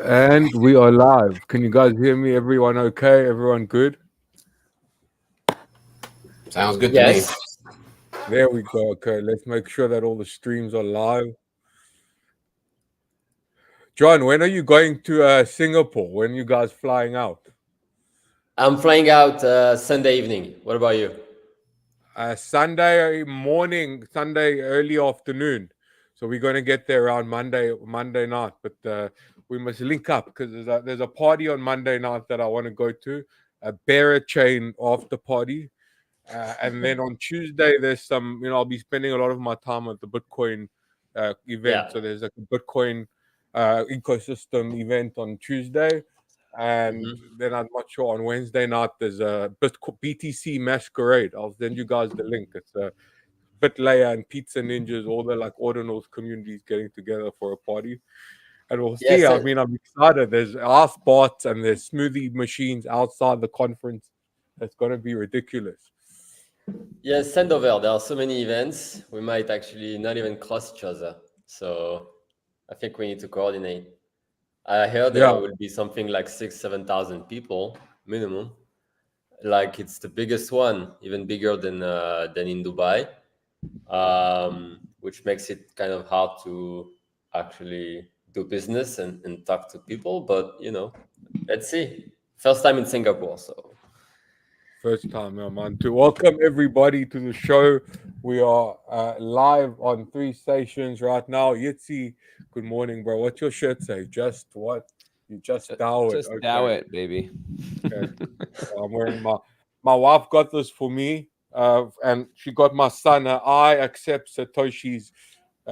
And we are live. Can you guys hear me? Everyone okay? Everyone good? Sounds good to me. Yes. There we go. Okay, let's make sure that all the streams are live. John, when are you going to Singapore? When are you guys flying out? I'm flying out Sunday evening. What about you? Sunday morning, Sunday early afternoon. So we're going to get there around Monday night. But we must link up because there's a party on Monday night that I want to go to, a bearer chain after party. And then on Tuesday, there's some, I'll be spending a lot of my time at the Bitcoin event. Yeah. So there's like a Bitcoin ecosystem event on Tuesday. And Mhm. then I'm not sure on Wednesday night, there's a BTC masquerade. I'll send you guys the link. It's a BitLayer and Pizza Ninjas, all the like ordinals communities getting together for a party. And we'll see. Yes. I mean, I'm excited. There's ice bots and there's smoothie machines outside the conference. It's going to be ridiculous. Yes, send over. There are so many events. We might actually not even cross each other. So I think we need to coordinate. I heard Yeah. there will be something like 7,000 people minimum. Like it's the biggest one, even bigger than in Dubai, which makes it kind of hard to actually do business and talk to people. But let's see. First time in Singapore, so First time, man. To welcome everybody to the show. We are live on 3 stations right now. Yitzy, good morning, bro. What's your shirt say? Just what? You just Dow it. Just Okay. Dow it, baby. Okay. I'm wearing my wife got this for me, and she got my son I accept Satoshi's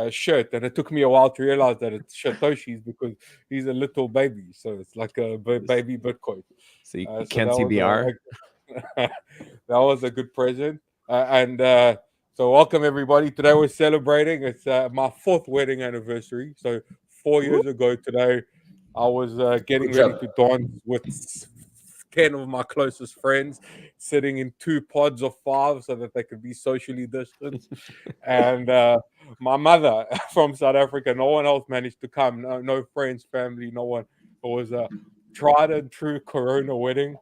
shirt, and it took me a while to realize that it's Satoshi's because he's a little baby, so it's like a baby Bitcoin. So you So can't that see was the R. that was a good present, and so welcome everybody. Today we're celebrating. It's my 4th wedding anniversary. So 4 years ago today, I was getting good ready job. to dance with 10 of my closest friends, sitting in 2 pods of 5 so that they could be socially distanced. And my mother from South Africa, no one else managed to come. No friends, family, no one. It was a tried and true Corona wedding.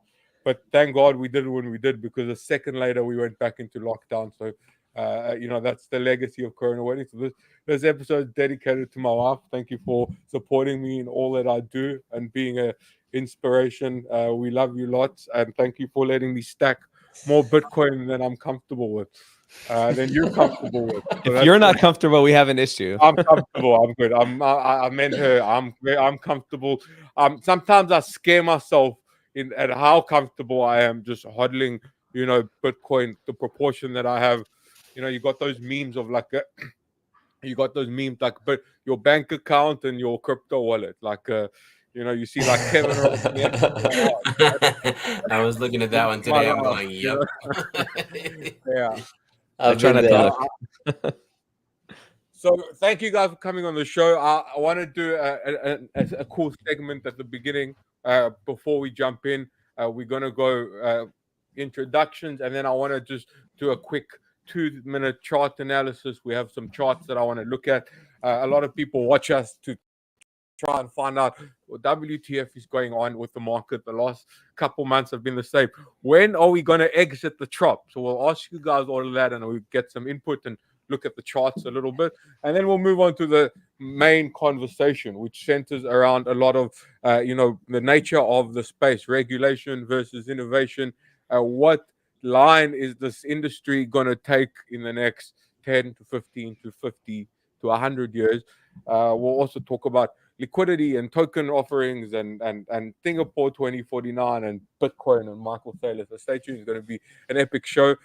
But thank God we did it when we did, because a second later we went back into lockdown. So, that's the legacy of Corona weddings. So this episode is dedicated to my wife. Thank you for supporting me in all that I do and being a inspiration. We love you lots, and thank you for letting me stack more Bitcoin than I'm comfortable with, than you're comfortable with. So If you're not comfortable, we have an issue. I'm comfortable. I'm good. I meant her. I'm comfortable. Sometimes I scare myself in at how comfortable I am just hodling. Bitcoin, the proportion that I have. You got those memes of like you got those memes like, but your bank account and your crypto wallet, like you see like Kevin Ross. I was looking at that one My today. I'm life, going, yep. yeah. I I've try been not there. to look. So thank you guys for coming on the show. I want to do a cool segment at the beginning before we jump in. We're gonna go introductions, and then I want to just do a quick 2-minute chart analysis. We have some charts that I want to look at. A lot of people watch us to try and find out what WTF is going on with the market. The last couple months have been the same. When are we going to exit the trop? So we'll ask you guys all of that, and we'll get some input and look at the charts a little bit, and then we'll move on to the main conversation, which centers around a lot of the nature of the space, regulation versus innovation. What line is this industry going to take in the next 10 to 15 to 50 to 100 years? We'll also talk about liquidity and token offerings and Singapore 2049 and Bitcoin and Michael Saylor. So stay tuned. It's going to be an epic show.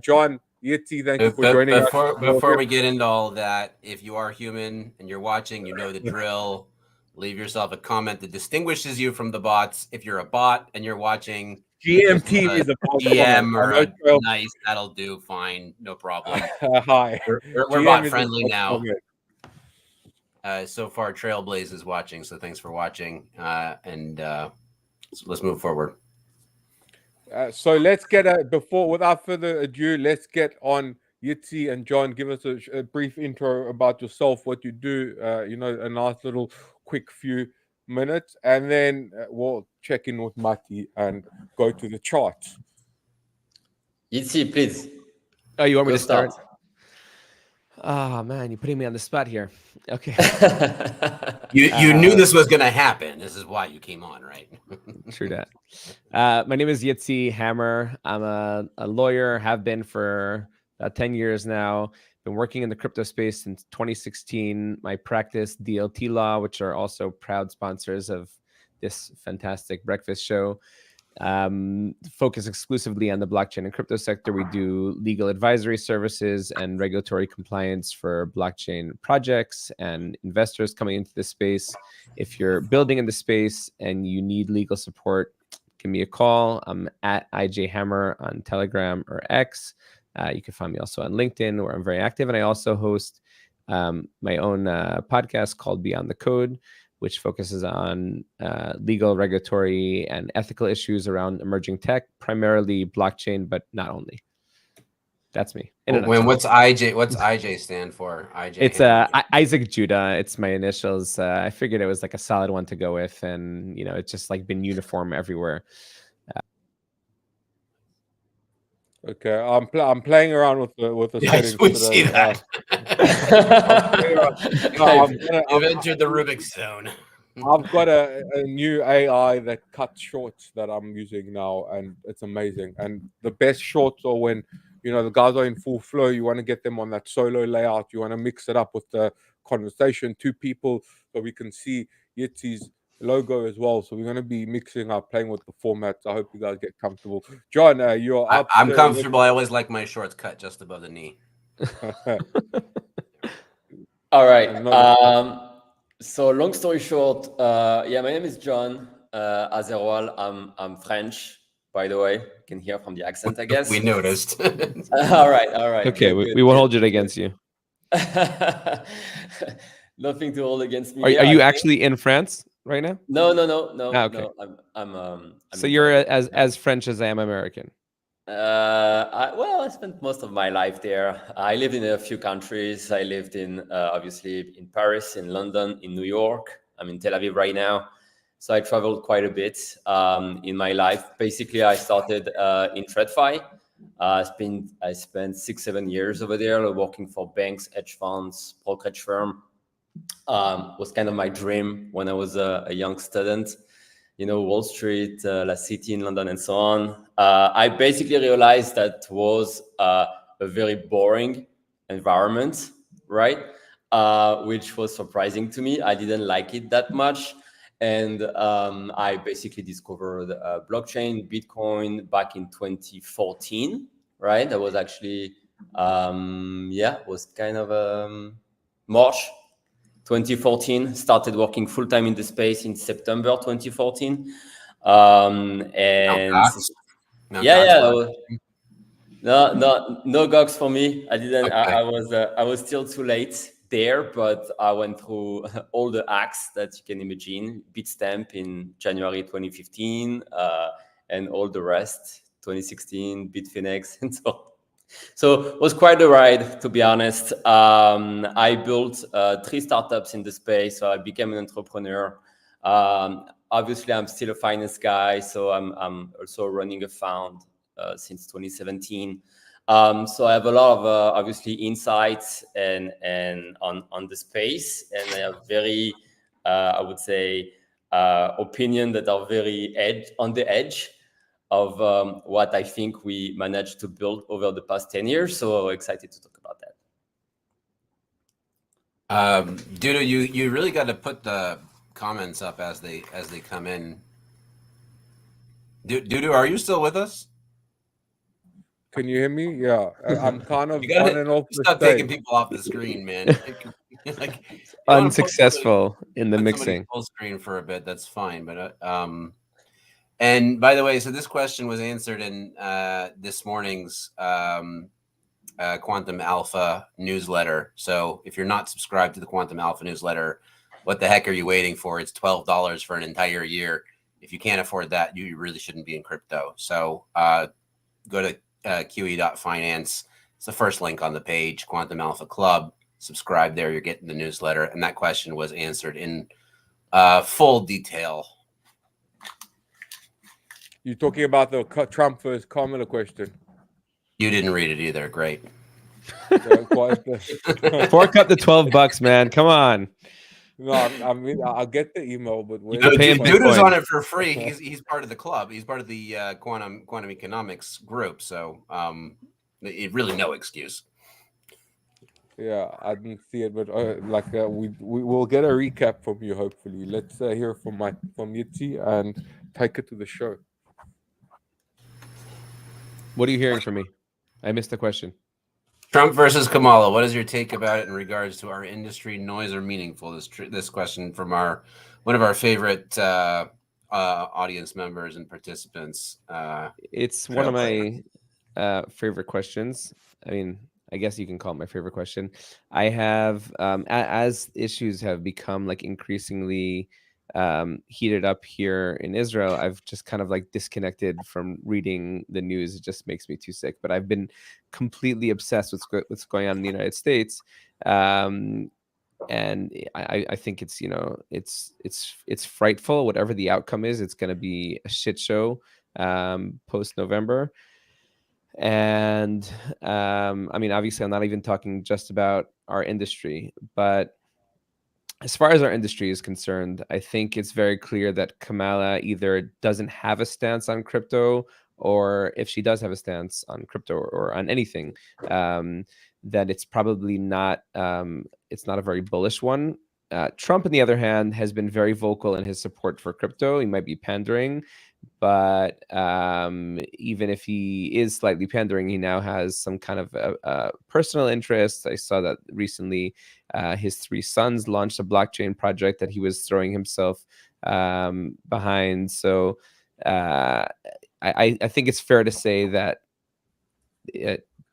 John, Yitzy, thank you for joining us. Before we get into all of that, if you are human and you're watching, you know the drill. Leave yourself a comment that distinguishes you from the bots. If you're a bot and you're watching, GMT is a GM or a nice, that'll do fine, no problem. Hi. We're bot friendly now. So far, Trailblaze is watching, so thanks for watching. And let's move forward. So let's get without further ado, let's get on Yitzy and John. Give us a brief intro about yourself, what you do. A nice little quick few minutes, and then we'll check in with Mati and go to the charts. Yitzy, please. Oh, you want me Go to start? Oh man, you're putting me on the spot here. Okay. You knew this was going to happen. This is why you came on, right? True that. My name is Yitzy Hammer. I'm a lawyer, have been for about 10 years now. Been working in the crypto space since 2016. My practice, DLT Law, which are also proud sponsors of this fantastic breakfast show. Focus exclusively on the blockchain and crypto sector. We do legal advisory services and regulatory compliance for blockchain projects and investors coming into the space. If you're building in the space and you need legal support, give me a call. I'm at IJ Hammer on Telegram or X. You can find me also on LinkedIn, where I'm very active. And I also host my own podcast called Beyond the Code, which focuses on legal, regulatory, and ethical issues around emerging tech, primarily blockchain, but not only. That's me. What's IJ? What's IJ stand for? IJ. It's Isaac Judah. It's my initials. I figured it was like a solid one to go with, and it's just like been uniform everywhere. Okay, I'm playing around with the settings we today. see that. You've entered the Rubik's zone. I've got a new AI that cuts shorts that I'm using now, and it's amazing. And the best shorts are when the guys are in full flow. You want to get them on that solo layout. You want to mix it up with the conversation, two people, so we can see Yitzy's logo as well. So we're going to be mixing up, playing with the formats. I hope you guys get comfortable. John, you're up. I'm comfortable. I always like my shorts cut just above the knee. All right. So long story short, my name is John Azeroul. I'm French, by the way. You can hear from the accent, I guess. We noticed. All right. Okay, we won't hold it against you. Nothing to hold against me. Are you actually in France right now? No. Okay. No. I'm so you're as French as I am American. I spent most of my life there. I lived in a few countries. I lived in obviously in Paris, in London, in New York. I'm in Tel Aviv right now. So I traveled quite a bit in my life. Basically, I started in TradFi. I spent 6-7 years over there working for banks, hedge funds, brokerage firm. Was kind of my dream when I was a young student. Wall Street, La City in London, and so on. I basically realized that was a very boring environment, right? Which was surprising to me. I didn't like it that much. And I basically discovered blockchain, Bitcoin back in 2014, right? That was actually, was kind of March 2014. Started working full-time in the space in September 2014. No gogs for me. I didn't. Okay. I was still too late there, but I went through all the acts that you can imagine. Bitstamp in January 2015, and all the rest. 2016, Bitfinex, and so on. So it was quite a ride, to be honest. I built 3 startups in the space, so I became an entrepreneur. Obviously, I'm still a finance guy, so I'm also running a fund since 2017. So I have a lot of obviously insights and on the space, and I have very I would say opinion that are very on the edge of what I think we managed to build over the past 10 years. So excited to talk about that. Dudu, you really got to put the comments up as they come in. Dudu, are you still with us? Can you hear me? Yeah, I'm kind of on and off the stop stage. taking people off the screen, man. Like unsuccessful in the mixing. Full screen for a bit. That's fine, but and by the way, so this question was answered in this morning's Quantum Alpha newsletter. So if you're not subscribed to the Quantum Alpha newsletter, what the heck are you waiting for? It's $12 for an entire year. If you can't afford that, you really shouldn't be in crypto. So go to QE.finance. It's the first link on the page, Quantum Alpha Club. Subscribe there. You're getting the newsletter. And that question was answered in full detail. You're talking about the Trump versus Kamala question. You didn't read it either. Great. Fork up the $12, man. Come on. No, I mean I'll get the email, but Dudu's on it for free. He's part of the club. He's part of the quantum economics group. So really no excuse. Yeah, I didn't see it, but we will get a recap from you. Hopefully, let's hear from Yitzy and take it to the show. What are you hearing from me? I missed the question. Trump versus Kamala. What is your take about it in regards to our industry, noise, or meaningful? This question from one of our favorite audience members and participants. It's one of my favorite questions. I mean, I guess you can call it my favorite question. I have, as issues have become like increasingly heated up here in Israel, I've just kind of like disconnected from reading the news. It just makes me too sick. But I've been completely obsessed with what's going on in the United States, and I think it's it's frightful. Whatever the outcome is, it's going to be a shit show post November. And I mean, obviously, I'm not even talking just about our industry, but as far as our industry is concerned, I think it's very clear that Kamala either doesn't have a stance on crypto, or if she does have a stance on crypto or on anything, that it's probably not it's not a very bullish one. Trump, on the other hand, has been very vocal in his support for crypto. He might be pandering, but even if he is slightly pandering, he now has some kind of a personal interest. I saw that recently his 3 sons launched a blockchain project that he was throwing himself behind. So I think it's fair to say that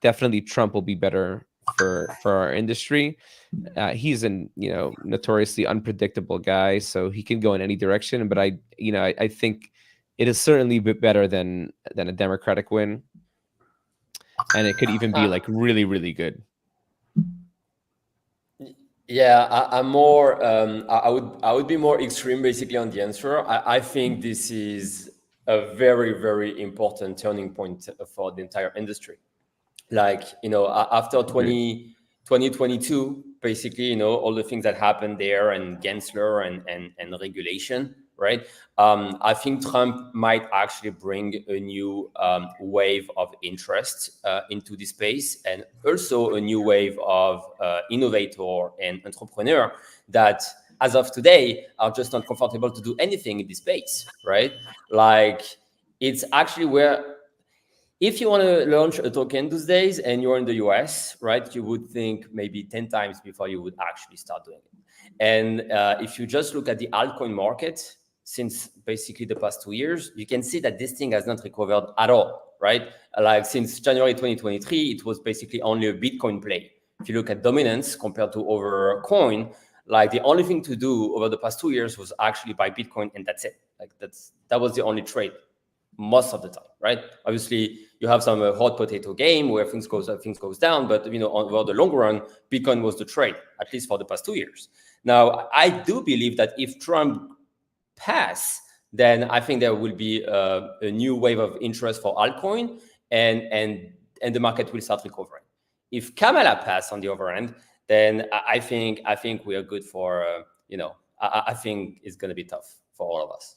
definitely Trump will be better for our industry. He's an notoriously unpredictable guy, so he can go in any direction. But I think it is certainly a bit better than a Democratic win, and it could even be like really, really good. Yeah, I'm more. I would be more extreme, basically, on the answer. I think this is a very, very important turning point for the entire industry. Like, after 2022, basically, all the things that happened there, and Gensler and regulation, right? I think Trump might actually bring a new wave of interest into this space, and also a new wave of innovator and entrepreneur that, as of today, are just not comfortable to do anything in this space, right? Like, it's actually where, if you want to launch a token these days and you're in the US, right, you would think maybe 10 times before you would actually start doing it. And if you just look at the altcoin market since basically the past 2 years, you can see that this thing has not recovered at all, right? Like, since January 2023, it was basically only a Bitcoin play. If you look at dominance compared to over coin, like, the only thing to do over the past 2 years was actually buy Bitcoin, and that's it. Like, that was the only trade most of the time, right? Obviously, you have some hot potato game where things goes up, things goes down, but over the long run, Bitcoin was the trade, at least for the past 2 years. Now, I do believe that if Trump pass, then I think there will be a new wave of interest for altcoin, and the market will start recovering. If Kamala pass, on the other end, then I think we are good for I think it's going to be tough for all of us.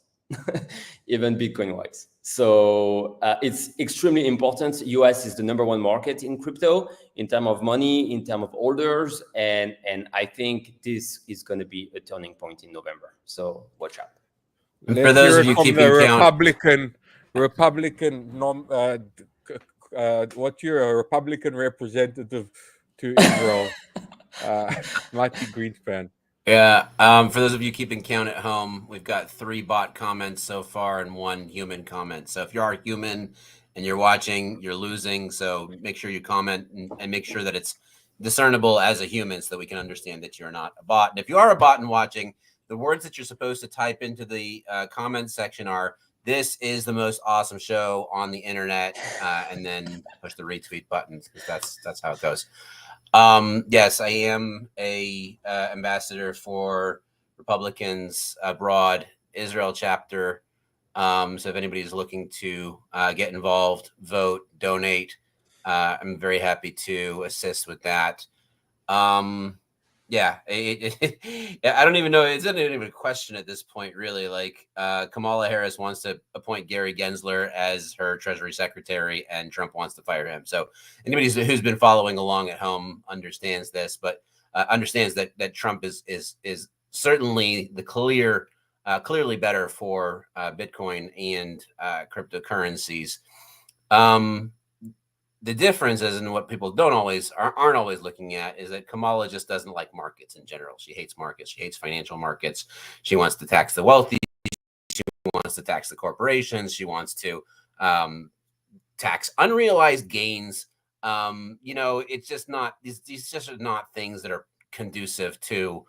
Even Bitcoin wise. So it's extremely important. US is the #1 market in crypto in terms of money, in terms of orders, and I think this is going to be a turning point in November. So watch out. For those of you keeping count, what's your Republican representative to Israel? Might be Greenspan. Yeah. For those of you keeping count at home, we've got 3 bot comments so far and 1 human comment. So if you are human and you're watching, you're losing. So make sure you comment and make sure that it's discernible as a human so that we can understand that you're not a bot. And if you are a bot and watching, the words that you're supposed to type into the comment section are, "This is the most awesome show on the internet," and then push the retweet button, because that's how it goes. Yes, I am a ambassador for Republicans abroad, Israel chapter. So if anybody's looking to get involved, vote, donate, I'm very happy to assist with that. Yeah, I don't even know. It's not even a question at this point, really. Like Kamala Harris wants to appoint Gary Gensler as her Treasury Secretary, and Trump wants to fire him. So anybody who's been following along at home understands this, but understands that Trump is certainly the clearly better for Bitcoin and cryptocurrencies. The difference is, and what people aren't always looking at, is that Kamala just doesn't like markets in general. She hates markets. She hates financial markets. She wants to tax the wealthy. She wants to tax the corporations. She wants to tax unrealized gains. It's just not these just are not things that are conducive to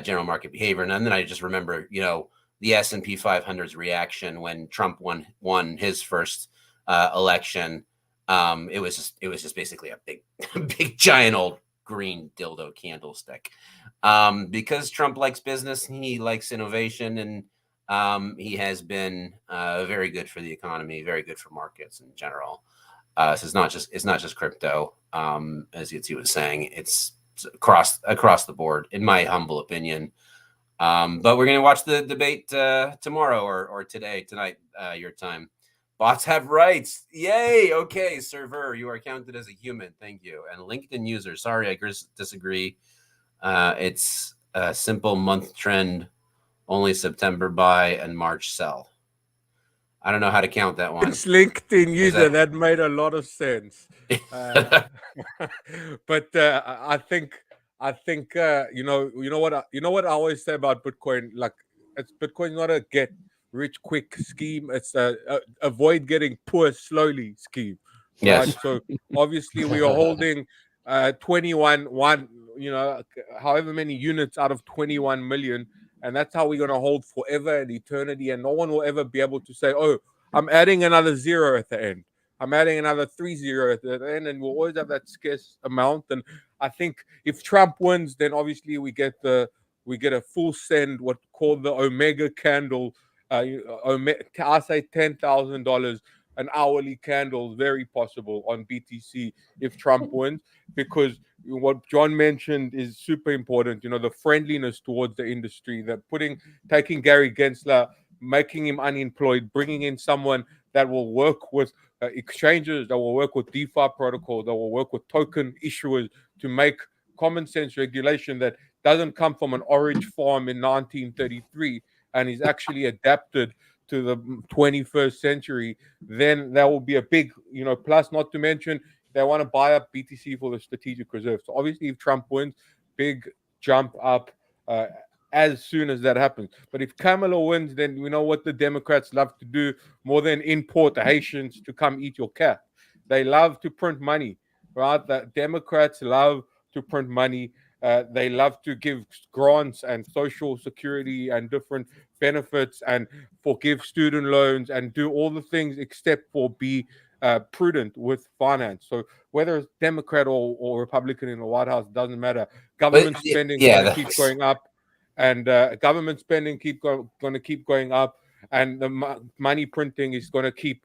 general market behavior. And then I just remember, the S&P 500's reaction when Trump won his first election. It was just basically a big giant old green dildo candlestick. Because Trump likes business, he likes innovation, and he has been very good for the economy, very good for markets in general. So it's not just crypto, as Yitzy was saying. It's across the board, in my humble opinion. But we're going to watch the debate tomorrow or tonight, your time. Bots have rights. Yay. Okay, server, you are counted as a human. Thank you. And LinkedIn user, sorry, I disagree. It's a simple month trend, only September buy and March sell. I don't know how to count that one. It's LinkedIn user. That made a lot of sense. But I think you know what I always say about Bitcoin. Like, Bitcoin's not a get rich quick scheme. It's a avoid getting poor slowly scheme. Yes. Right? So obviously we are holding 21 however many units out of 21 million, and that's how we're going to hold forever and eternity, and no one will ever be able to say, oh, I'm adding another 0 at the end, I'm adding another 30 at the end, and we'll always have that scarce amount. And I think if Trump wins, then obviously we get a full send, what called the Omega candle. I say $10,000 an hourly candle, very possible on BTC if Trump wins, because what John mentioned is super important. The friendliness towards the industry, that taking Gary Gensler, making him unemployed, bringing in someone that will work with exchanges, that will work with DeFi protocols, that will work with token issuers to make common sense regulation that doesn't come from an orange farm in 1933 and is actually adapted to the 21st century. Then that will be a big, plus. Not to mention, they want to buy up BTC for the strategic reserve. So obviously, if Trump wins, big jump up as soon as that happens. But if Kamala wins, then we know what the Democrats love to do more than import the Haitians to come eat your cat. They love to print money, right? The Democrats love to print money. They love to give grants and social security and different benefits and forgive student loans and do all the things except for be prudent with finance. So whether it's Democrat or Republican in the White House, doesn't matter. Government spending is going to keep going up, and government spending going to keep going up, and the money printing is going to keep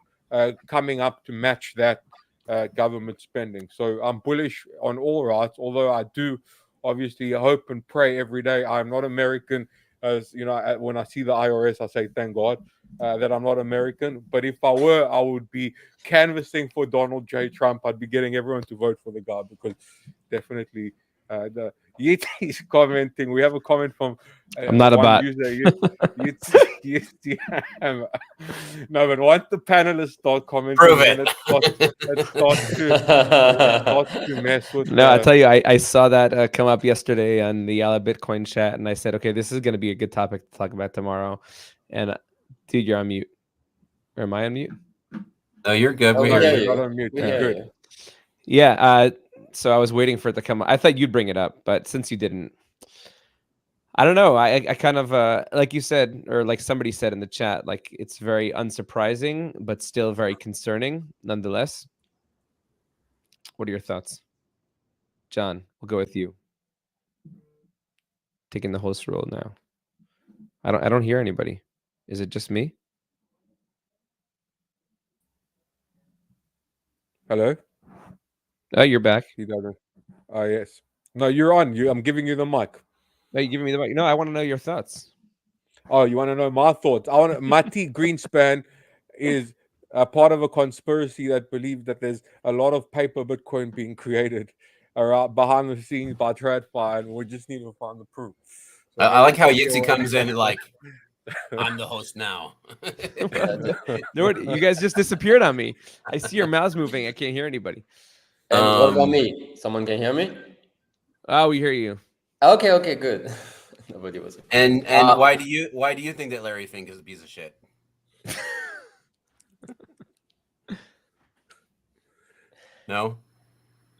coming up to match that government spending. So I'm bullish on all rights, although I do obviously hope and pray every day. I'm not American. As you know, when I see the IRS, I say thank God that I'm not American. But if I were, I would be canvassing for Donald J. Trump. I'd be getting everyone to vote for the guy, because definitely the Yitzy is commenting. We have a comment from I'm not a bot. User. Yitzy. No, but once the panelists start commenting, prove it. It starts to mess with. No, I'll tell you, I saw that come up yesterday on the Yalla Bitcoin chat, and I said, okay, this is going to be a good topic to talk about tomorrow. And dude, you're on mute. Or am I on mute? No, you're good. Oh, We No, hear you're you. not on mute. We You're hear good. you. Yeah. So I was waiting for it to come up. I thought you'd bring it up, but since you didn't, I don't know. I kind of like you said, or like somebody said in the chat, like it's very unsurprising, but still very concerning nonetheless. What are your thoughts? John, we'll go with you. Taking the host role now. I don't hear anybody. Is it just me? Hello. Oh, you're back. He doesn't. Oh yes. No, you're on. I'm giving you the mic. No, you giving me the mic. No, I want to know your thoughts. Oh, you want to know my thoughts? I want Mati Greenspan is a part of a conspiracy that believes that there's a lot of paper Bitcoin being created around behind the scenes by TradFi, and we just need to find the proof. So I like how maybe Yitzy comes in and like, I'm the host now. You guys just disappeared on me. I see your mouths moving. I can't hear anybody. And what about me? Someone can hear me? Oh, we hear you. Okay, good. Nobody was. And why do you think that Larry Fink is a piece of shit? No.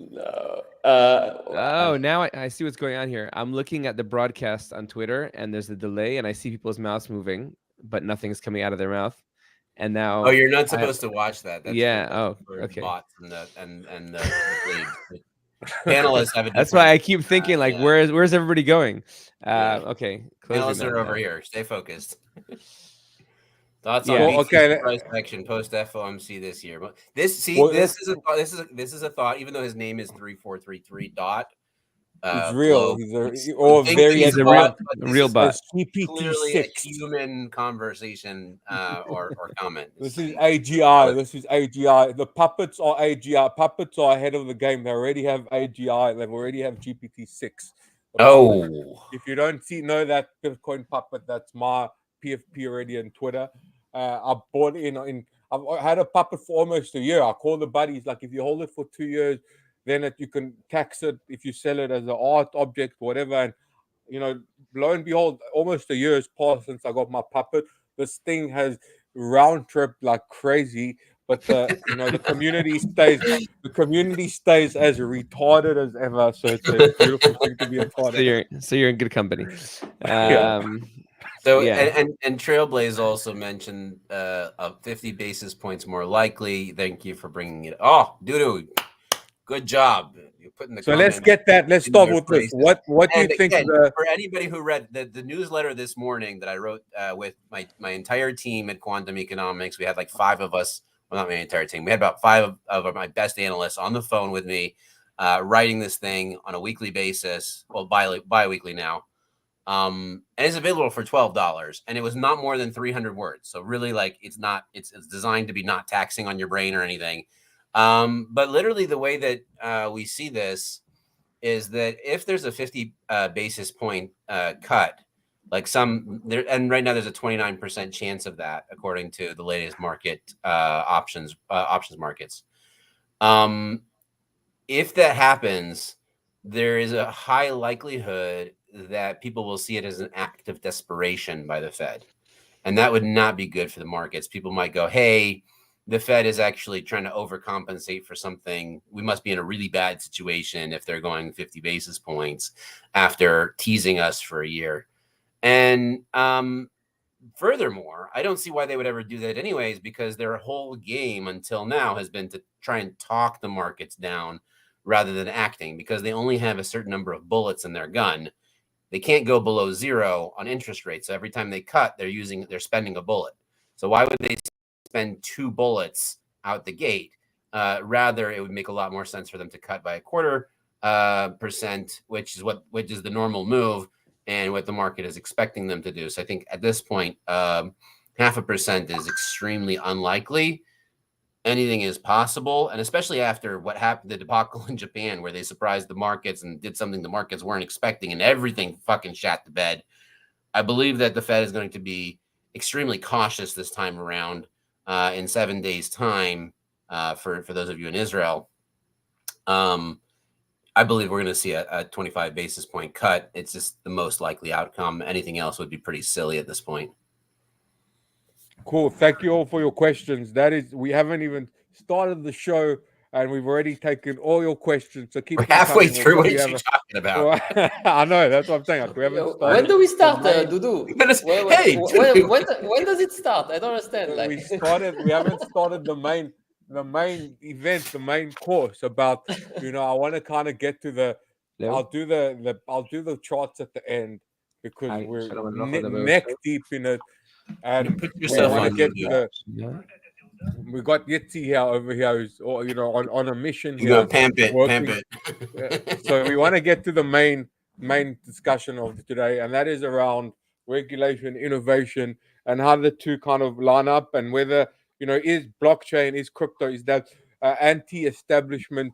No. Oh, now I see what's going on here. I'm looking at the broadcast on Twitter, and there's a delay, and I see people's mouths moving, but nothing's coming out of their mouth. And now, oh, you're not supposed to watch that. That's for okay. Bots and the panelists have a. That's why I keep thinking, like, where's everybody going? Yeah. Okay, panelists are over here. Stay focused. Thoughts on price action post FOMC this year? This is a thought. Even though his name is 3433 dot. He's real. He's a real bot. Clearly a human conversation or comment. This is AGI. This is AGI. The puppets are AGI. Puppets are ahead of the game. They already have AGI. They already have GPT-6. If you don't know that Bitcoin puppet, that's my PFP already on Twitter. I bought I've had a puppet for almost a year. I call the buddies, like, if you hold it for 2 years, then you can tax it if you sell it as an art object, whatever. And, lo and behold, almost a year has passed since I got my puppet. This thing has round tripped like crazy, but the community stays as retarded as ever. So it's a beautiful thing to be a part of. So you're in good company. So and Trailblaze also mentioned 50 basis points more likely. Thank you for bringing it. Oh, Dudu, good job. You're putting the. So let's get that. Let's start with this. What do you think? For anybody who read the newsletter this morning that I wrote with my entire team at Quantum Economics, we had like 5 of us. Well, not my entire team. We had about 5 of my best analysts on the phone with me, writing this thing on a weekly basis. Well, bi-weekly now. And it's available for $12, and it was not more than 300 words. So really, like, it's designed to be not taxing on your brain or anything. But literally the way that we see this is that if there's a 50 basis point cut, like and right now there's a 29% chance of that, according to the latest market options markets. If that happens, there is a high likelihood that people will see it as an act of desperation by the Fed. And that would not be good for the markets. People might go, hey, the Fed is actually trying to overcompensate for something. We must be in a really bad situation if they're going 50 basis points after teasing us for a year. And furthermore, I don't see why they would ever do that anyways, because their whole game until now has been to try and talk the markets down rather than acting, because they only have a certain number of bullets in their gun. They can't go below 0 on interest rates. So every time they cut, they're spending a bullet. So why would they spend 2 bullets out the gate? Rather, it would make a lot more sense for them to cut by 0.25%, which is the normal move and what the market is expecting them to do. So I think at this point, 0.5% is extremely unlikely. Anything is possible, and especially after what happened, the debacle in Japan, where they surprised the markets and did something the markets weren't expecting, and everything fucking shat to bed. I believe that the Fed is going to be extremely cautious this time around. In 7 days' time, for those of you in Israel, I believe we're going to see a 25 basis point cut. It's just the most likely outcome. Anything else would be pretty silly at this point. Cool. Thank you all for your questions. We haven't even started the show, and we've already taken all your questions. So keep We're halfway through. What are you talking about? I know, that's what I'm saying. We haven't started. When do we start, Dudu? When does it start? I don't understand. We haven't started the main event, the main course about. I want to kind of get to the. I'll do the charts at the end. because Hi, we're shalom aleichem. neck deep in it, and Put we yourself want to on get mute. to the. Yeah. We got Yitzy here over here, who's on a mission You here, go pimp it, working. it. So we want to get to the main discussion of today, and that is around regulation, innovation, and how the two kind of line up, and whether is blockchain, is crypto, is that anti-establishment,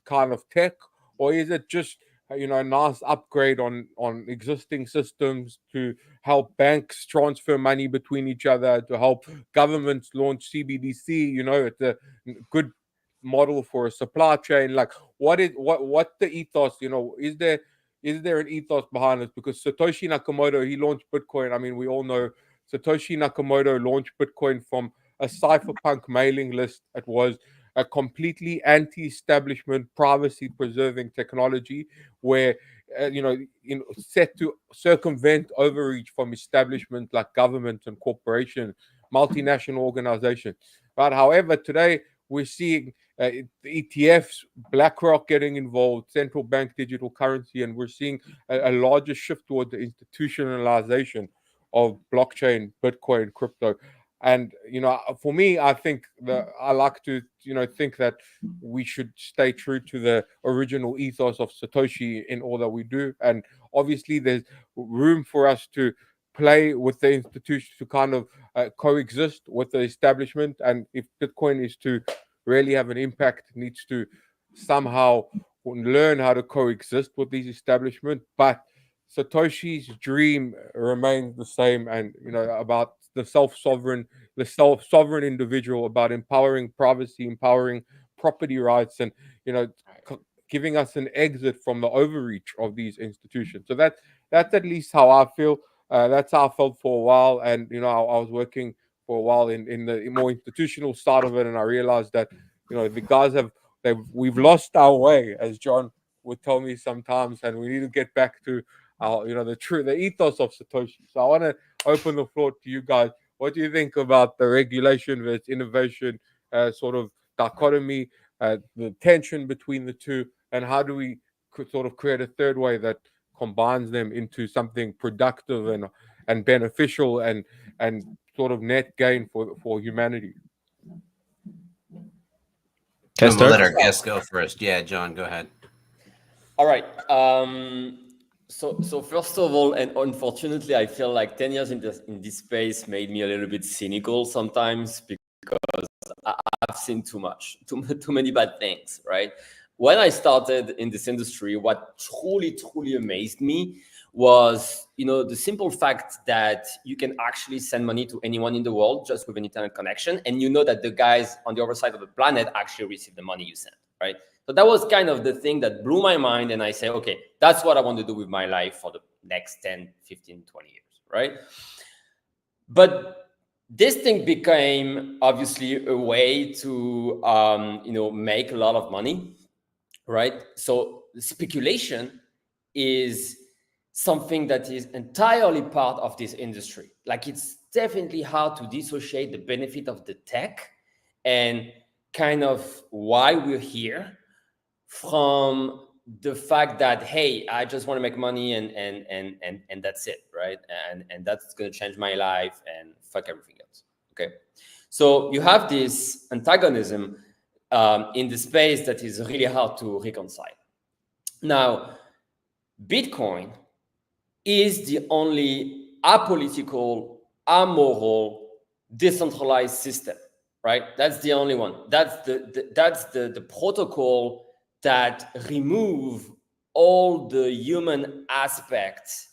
kind of tech, or is it just a nice upgrade on existing systems to help banks transfer money between each other, to help governments launch CBDC. It's a good model for a supply chain. Like, what the ethos? Is there an ethos behind it? Because Satoshi Nakamoto, he launched Bitcoin. I mean, we all know Satoshi Nakamoto launched Bitcoin from a cypherpunk mailing list. It was a completely anti-establishment, privacy-preserving technology where set to circumvent overreach from establishment like government and corporation, multinational organizations. But however, today we're seeing the ETFs, BlackRock getting involved, central bank digital currency, and we're seeing a larger shift toward the institutionalization of blockchain, Bitcoin, crypto. And for me, I think I like to think that we should stay true to the original ethos of Satoshi in all that we do. And obviously, there's room for us to play with the institution to kind of coexist with the establishment. And if Bitcoin is to really have an impact, it needs to somehow learn how to coexist with these establishments. But Satoshi's dream remains the same, and about the self-sovereign individual, about empowering privacy, empowering property rights, and giving us an exit from the overreach of these institutions. So that's at least how I feel. That's how I felt for a while, and I was working for a while in the more institutional side of it, and I realized that the guys we've lost our way, as John would tell me sometimes, and we need to get back to the ethos of Satoshi. So I want to open the floor to you guys. What do you think about the regulation versus innovation sort of dichotomy, the tension between the two, and how do we sort of create a third way that combines them into something productive and beneficial and sort of net gain for humanity? We'll let our guests go first. Yeah, John, go ahead. All right. So first of all, and unfortunately, I feel like 10 years in this space made me a little bit cynical sometimes, because I've seen too many bad things, right? When I started in this industry, what truly amazed me was, the simple fact that you can actually send money to anyone in the world just with an internet connection, and that the guys on the other side of the planet actually receive the money you send, right? So that was kind of the thing that blew my mind, and I say, okay, that's what I want to do with my life for the next 10, 15, 20 years, right? But this thing became obviously a way to, make a lot of money, right? So speculation is something that is entirely part of this industry. Like, it's definitely hard to dissociate the benefit of the tech and kind of why we're here from the fact that, hey, I just want to make money and that's it, right? And that's going to change my life and fuck everything else. Okay, so you have this antagonism in the space that is really hard to reconcile. Now, Bitcoin is the only apolitical, amoral, decentralized system, right? That's the only one. That's the protocol that remove all the human aspects.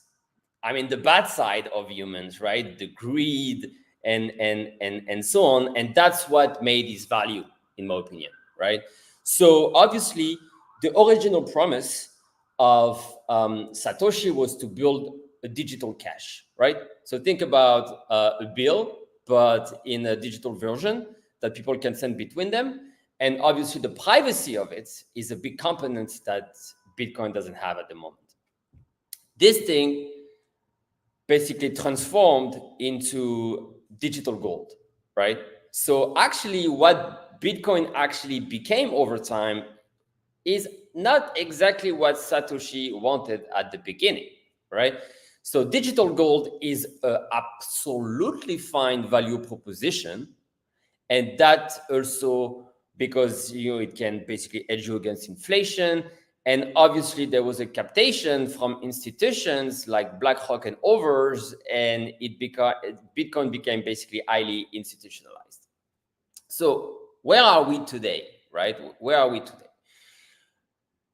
I mean, the bad side of humans, right? The greed and so on. And that's what made this value, in my opinion, right? So obviously, the original promise of Satoshi was to build a digital cash, right? So think about a bill, but in a digital version that people can send between them. And obviously, the privacy of it is a big component that Bitcoin doesn't have at the moment. This thing basically transformed into digital gold, right? So actually, what Bitcoin actually became over time is not exactly what Satoshi wanted at the beginning, right? So digital gold is an absolutely fine value proposition. And that also because it can basically hedge you against inflation. And obviously there was a captation from institutions like BlackRock and others, and Bitcoin became basically highly institutionalized. So where are we today, right? Where are we today?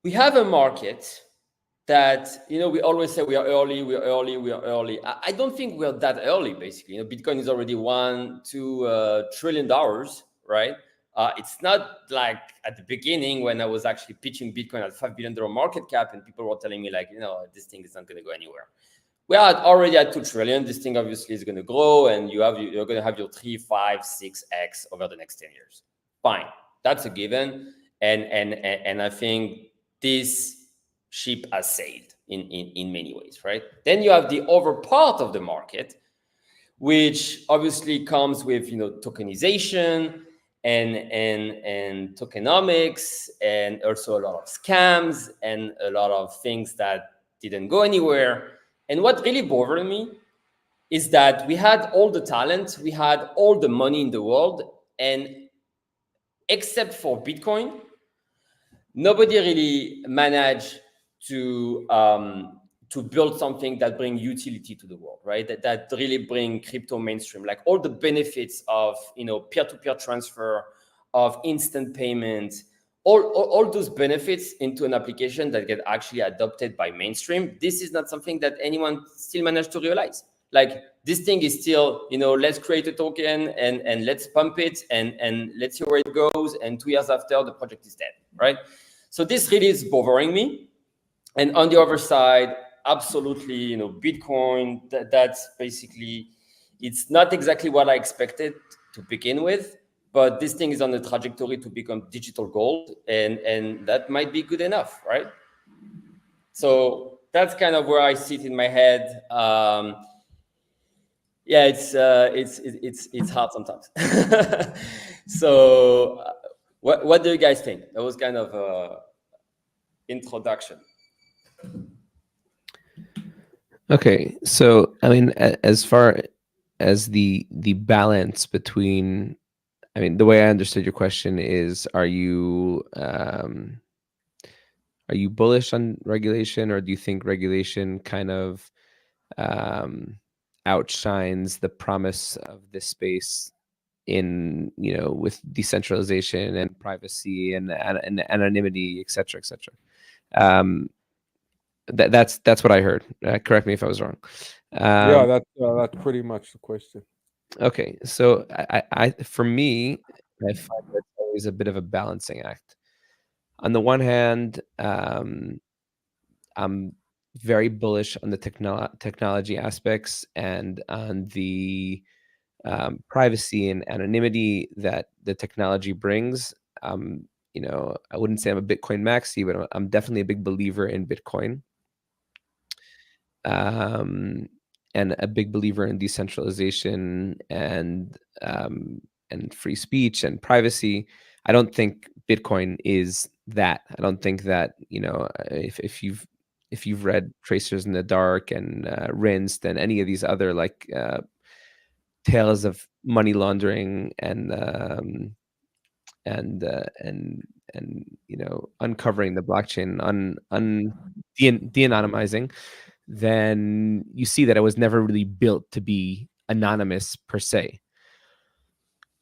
We have a market that, we always say we are early, we are early, we are early. I don't think we're that early, basically. Bitcoin is already $1-2 trillion, right? It's not like at the beginning when I was actually pitching Bitcoin at $5 billion market cap and people were telling me like, this thing is not going to go anywhere. We are already at 2 trillion. This thing obviously is going to grow, and you're going to have your 3, 5, 6x over the next 10 years. Fine, that's a given, and I think this ship has sailed in many ways, right? Then you have the other part of the market, which obviously comes with tokenization and tokenomics, and also a lot of scams and a lot of things that didn't go anywhere. And what really bothered me is that we had all the talent, we had all the money in the world, and except for Bitcoin, nobody really managed to build something that bring utility to the world, right? That really bring crypto mainstream, like all the benefits of peer-to-peer transfer, of instant payment, all those benefits into an application that get actually adopted by mainstream. This is not something that anyone still managed to realize. Like this thing is still, let's create a token and let's pump it and let's see where it goes. And 2 years after, the project is dead, right? So this really is bothering me. And on the other side, absolutely, Bitcoin, that's basically, it's not exactly what I expected to begin with, but this thing is on a trajectory to become digital gold, and that might be good enough, right? So that's kind of where I sit in my head. Yeah, it's hard sometimes. So what do you guys think? That was kind of a introduction. Okay, so I mean, as far as the balance between, I mean, the way I understood your question is, are you bullish on regulation, or do you think regulation kind of outshines the promise of this space in, with decentralization and privacy and anonymity, et cetera, et cetera? That's what I heard. Correct me if I was wrong. Yeah, that's pretty much the question. Okay, so I for me, I find that it's always a bit of a balancing act. On the one hand, I'm very bullish on the technology aspects and on the privacy and anonymity that the technology brings. I wouldn't say I'm a Bitcoin maxi, but I'm definitely a big believer in Bitcoin. And a big believer in decentralization and free speech and privacy. I don't think Bitcoin is that. I don't think that, if you've read Tracers in the Dark and Rinsed and any of these other like tales of money laundering and uncovering the blockchain, de-anonymizing, then you see that it was never really built to be anonymous per se.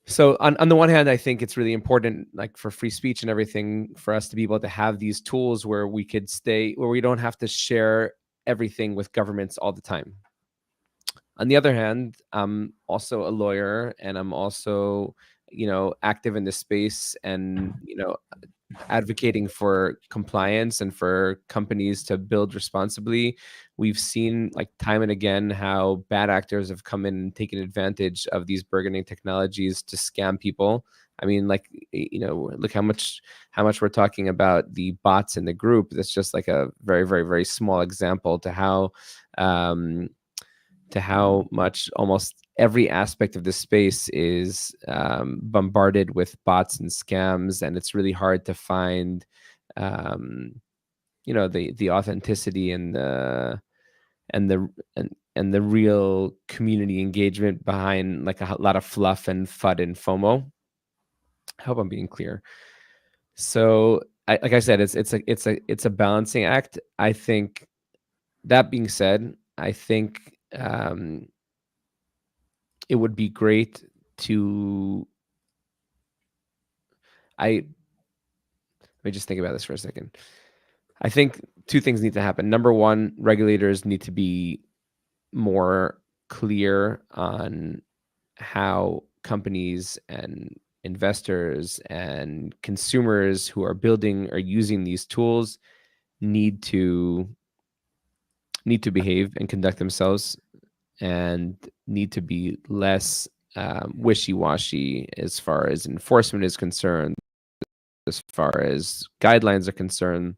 So on the one hand, I think it's really important, like for free speech and everything, for us to be able to have these tools where we could where we don't have to share everything with governments all the time. On the other hand, I'm also a lawyer, and I'm also, active in this space, and, advocating for compliance and for companies to build responsibly. We've seen, like, time and again how bad actors have come in and taken advantage of these burgeoning technologies to scam people. I mean, like, look how much we're talking about the bots in the group. That's just like a very, very, very small example to how much almost every aspect of this space is bombarded with bots and scams, and it's really hard to find, the authenticity and and the real community engagement behind like a lot of fluff and FUD and FOMO. I hope I'm being clear. So, like I said, it's a balancing act. I think. That being said, I think it would be great to. Let me just think about this for a second. I think two things need to happen. Number one, regulators need to be more clear on how companies and investors and consumers who are building or using these tools need to behave and conduct themselves, and need to be less wishy-washy as far as enforcement is concerned, as far as guidelines are concerned.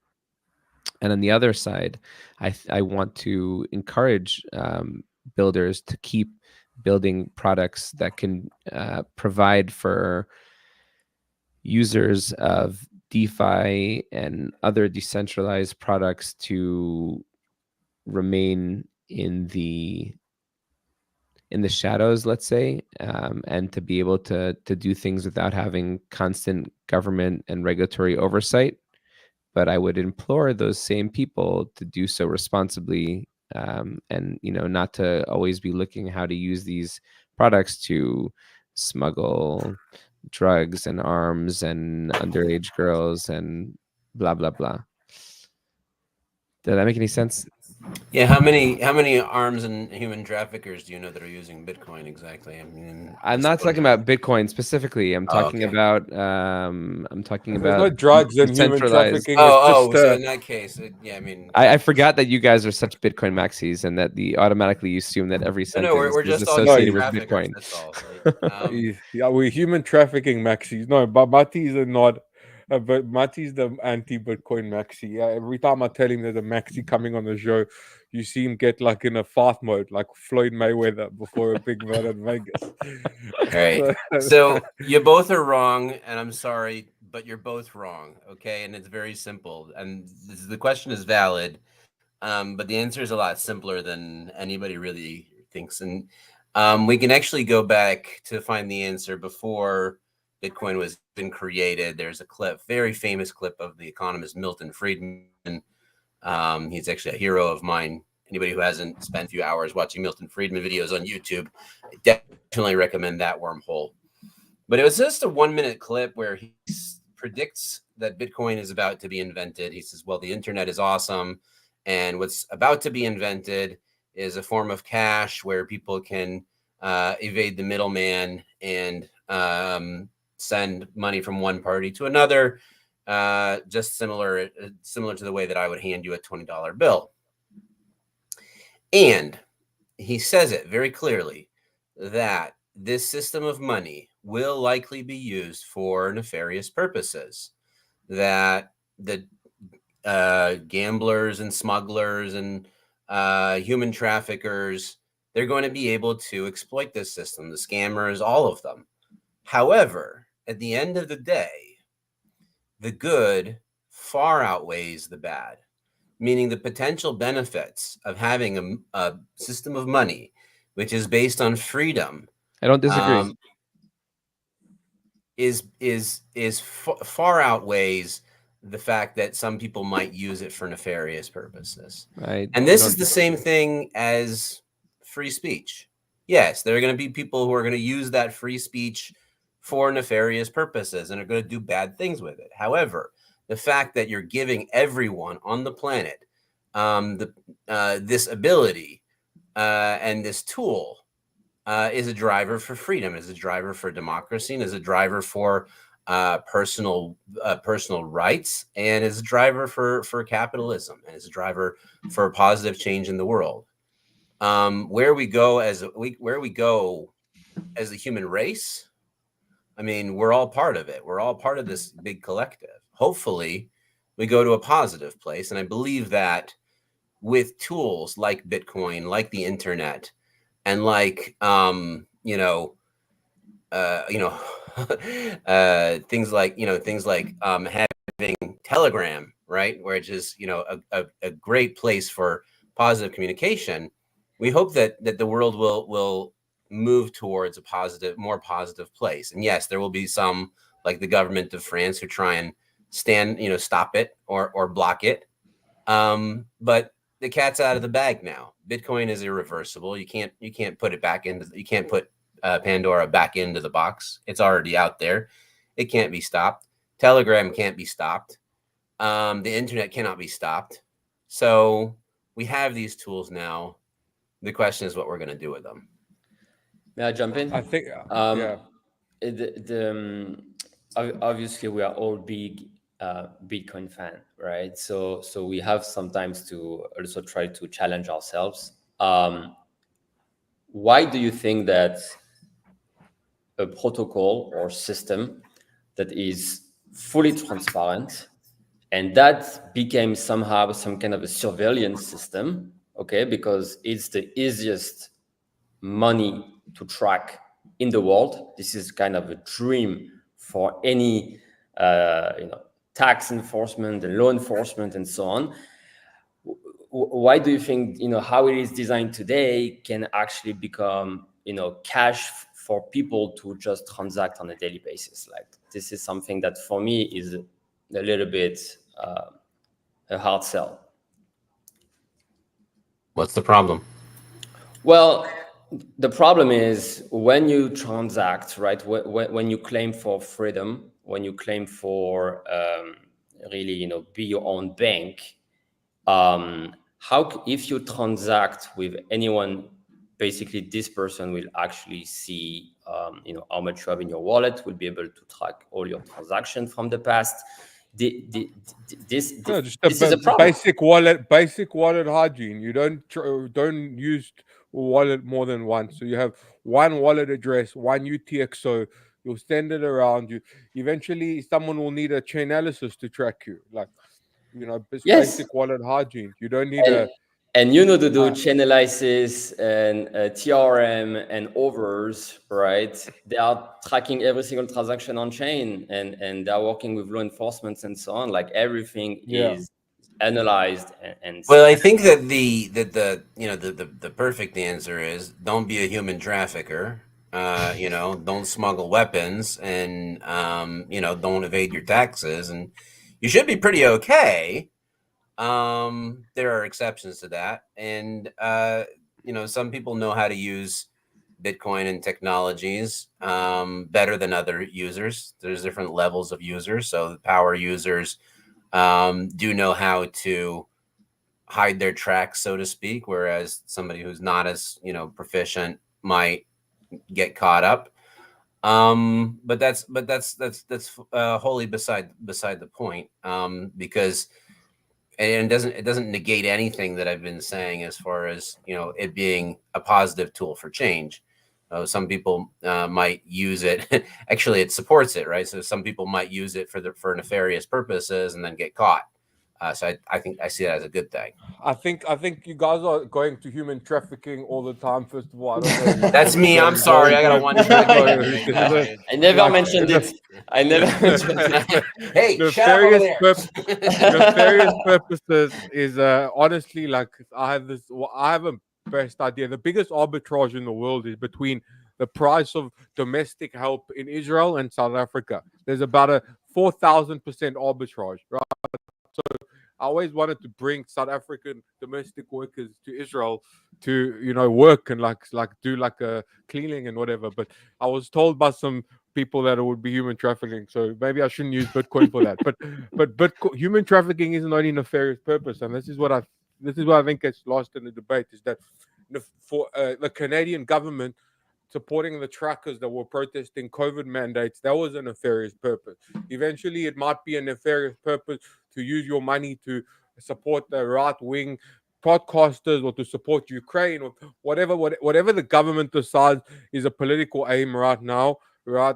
And on the other side, I want to encourage builders to keep building products that can provide for users of DeFi and other decentralized products to remain in the shadows, let's say, and to be able to do things without having constant government and regulatory oversight. But I would implore those same people to do so responsibly, and not to always be looking how to use these products to smuggle drugs and arms and underage girls and blah blah blah. Did that make any sense? Yeah, how many arms and human traffickers do you know that are using Bitcoin exactly? I mean, I'm not talking about Bitcoin specifically. I'm talking okay. about There's no drugs and human decentralized. trafficking. Oh, It's just so in that case, yeah, I mean, I forgot that you guys are such Bitcoin maxis, and that automatically you assume that every sentence we're is just all associated human with traffickers. Bitcoin. That's all. Right? yeah, we're human trafficking maxis. No, but Matis are not. But Mati's the anti-Bitcoin maxi. Every time I tell him there's a maxi coming on the show, you see him get like in a fart mode, like Floyd Mayweather before a big win in Vegas. All right. So you both are wrong, and I'm sorry, but you're both wrong. Okay, and it's very simple. And the question is valid, but the answer is a lot simpler than anybody really thinks. And we can actually go back to find the answer before Bitcoin was been created. There's a clip, very famous clip of the economist Milton Friedman. He's actually a hero of mine. Anybody who hasn't spent a few hours watching Milton Friedman videos on YouTube, I definitely recommend that wormhole. But it was just a 1-minute clip where he predicts that Bitcoin is about to be invented. He says, well, the internet is awesome, and what's about to be invented is a form of cash where people can evade the middleman and send money from one party to another, just similar to the way that I would hand you a $20 bill. And he says it very clearly that this system of money will likely be used for nefarious purposes, that the gamblers and smugglers and human traffickers, they're going to be able to exploit this system, the scammers, all of them. However, at the end of the day, the good far outweighs the bad, meaning the potential benefits of having a system of money which is based on freedom. I don't disagree. Is far outweighs the fact that some people might use it for nefarious purposes. And this is the same thing as free speech. Yes, there are going to be people who are going to use that free speech for nefarious purposes and are going to do bad things with it. However, the fact that you're giving everyone on the planet this ability and this tool is a driver for freedom, is a driver for democracy, and is a driver for personal rights, and is a driver for capitalism, and is a driver for positive change in the world. Where we go as the human race, I mean, we're all part of it. We're all part of this big collective. Hopefully, we go to a positive place, and I believe that with tools like Bitcoin, like the internet, and like things like having Telegram, right, which is a great place for positive communication, we hope that the world will move towards a more positive place. And yes, there will be some, like the government of France, who try and stop it or block it. But the cat's out of the bag now. Bitcoin is irreversible. You can't put it back into. You can't put Pandora back into the box. It's already out there. It can't be stopped. Telegram can't be stopped. The internet cannot be stopped. So we have these tools now. The question is what we're going to do with them. May I jump in? I think, yeah. Obviously, we are all big Bitcoin fan, right? So we have sometimes to also try to challenge ourselves. Why do you think that a protocol or system that is fully transparent and that became somehow some kind of a surveillance system, okay, because it's the easiest money to track in the world. This is kind of a dream for any tax enforcement and law enforcement and so on. Why do you think how it is designed today can actually become cash for people to just transact on a daily basis? Like, this is something that for me is a little bit a hard sell. What's the problem? Well, the problem is when you transact, right? When you claim for freedom, when you claim for really, be your own bank. If you transact with anyone, basically this person will actually see, how much you have in your wallet. Will be able to track all your transactions from the past. This is a problem. Basic wallet hygiene. You don't use wallet more than once. So you have one wallet address, one UTXO. You'll send it around. You eventually someone will need a chainalysis to track you. Like, Yes. Basic wallet hygiene. You don't need and to do chainalysis and TRM and others, right? They are tracking every single transaction on chain, and they're working with law enforcement and so on. Like, everything is analyzed and well, I think that the perfect answer is don't be a human trafficker. Don't smuggle weapons, and don't evade your taxes, and you should be pretty okay. There are exceptions to that, and some people know how to use Bitcoin and technologies better than other users. There's different levels of users. So the power users do know how to hide their tracks, so to speak, whereas somebody who's not as proficient might get caught up. But that's wholly beside the point, because it doesn't negate anything that I've been saying as far as it being a positive tool for change. Some people might use it. Actually, it supports it, right? So some people might use it for nefarious purposes and then get caught. So I think I see that as a good thing. I think you guys are going to human trafficking all the time. First of all, I don't know. That's me. I'm sorry. I got a one track. I never mentioned it. I never mentioned it. Hey, nefarious purposes is honestly, like, I have a best idea. The biggest arbitrage in the world is between the price of domestic help in Israel and South Africa. There's about a 4,000% arbitrage, right? So I always wanted to bring South African domestic workers to Israel to work and like do like a cleaning and whatever. But I was told by some people that it would be human trafficking, so maybe I shouldn't use Bitcoin for that. But human trafficking isn't only nefarious purpose, and this is what I think gets lost in the debate, is that for the Canadian government supporting the truckers that were protesting COVID mandates, that was a nefarious purpose. Eventually, it might be a nefarious purpose to use your money to support the right-wing podcasters or to support Ukraine or whatever the government decides is a political aim right now. Right,